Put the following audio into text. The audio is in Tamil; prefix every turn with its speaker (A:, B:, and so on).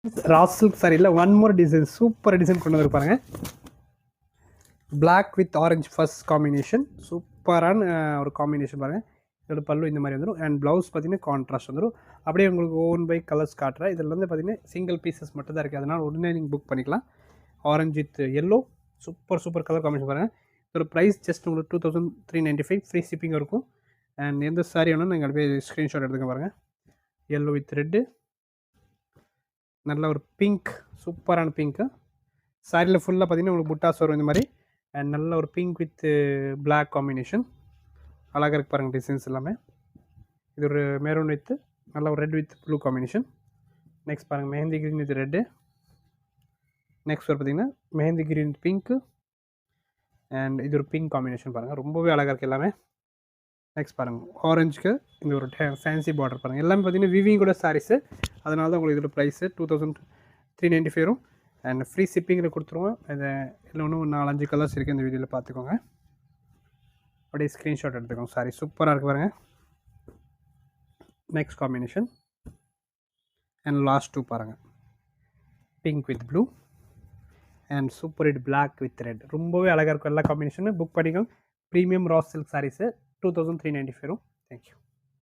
A: ரா சில்க் சாரியில் one more design, super design கொண்டு வந்துருப்பாருங்க. Black with orange first combination, சூப்பரான ஒரு காம்பினேஷன் பாருங்கள். இதோட பல்லு இந்த மாதிரி வந்துடும். அண்ட் ப்ளவுஸ் பார்த்தீங்கன்னா கான்ட்ராஸ்ட் வந்துடும். அப்படியே உங்களுக்கு ஓன் பை கலர்ஸ் காட்டுறேன். இதில் வந்து பார்த்தீங்கன்னா சிங்கிள் பீசஸ் மட்டும் தான் இருக்குது, அதனால் உடனே நீங்கள் புக் பண்ணிக்கலாம். Orange with yellow, super colour combination பாருங்கள். இதோட ப்ரைஸ் ஜஸ்ட் உங்களுக்கு 2395, ஃப்ரீ ஷிப்பிங் இருக்கும். அண்ட் எந்த சாரி வேணும் நீங்கள் அப்படியே ஸ்க்ரீன்ஷாட் எடுத்துக்க பாருங்கள். எல்லோ வித் ரெட்டு, நல்ல ஒரு பிங்க், சூப்பரான பிங்க்கு. சாரியில் ஃபுல்லாக பார்த்தீங்கன்னா உங்களுக்கு புட்டாஸ் வரும் இந்த மாதிரி. அண்ட் நல்ல ஒரு பிங்க் வித் பிளாக் காம்பினேஷன், அழகாக இருக்கு பாருங்கள் டிசைன்ஸ் எல்லாமே. இது ஒரு மெரூன் வித் நல்ல ஒரு red with blue combination. Next பாருங்கள் mehndi green with red. Next ஒரு பார்த்தீங்கன்னா mehndi green with pink. And இது ஒரு பிங்க் காம்பினேஷன் பாருங்கள், ரொம்பவே அழகாக இருக்குது எல்லாமே. நெக்ஸ்ட் பாருங்கள் ஆரஞ்சுக்கு இந்த ஒரு ஃபேன்சி பார்டர் பாருங்கள். எல்லாமே பார்த்தீங்கன்னா விவிங் கூட சாரீஸு, அதனால தான் உங்களுக்கு இதோட ப்ரைஸு 2395 வரும். அண்ட் ஃப்ரீ ஷிப்பிங்கில் கொடுத்துருவோம். இதை இல்லை ஒன்று 4-5 கலர்ஸ் இருக்குது இந்த வீடியோவில் பார்த்துக்கோங்க. அப்படியே ஸ்க்ரீன்ஷாட் எடுத்துக்கோங்க. சாரி சூப்பராக இருக்குது பாருங்கள். Next combination and last two பாருங்கள், pink with blue and super hit black with red. ரொம்பவே அழகாக இருக்கும் எல்லா காம்பினேஷனும். புக் பண்ணிக்கோங்க. ப்ரீமியம் ரா சில்க் சாரீஸு 2395 வரும். தேங்க்யூ.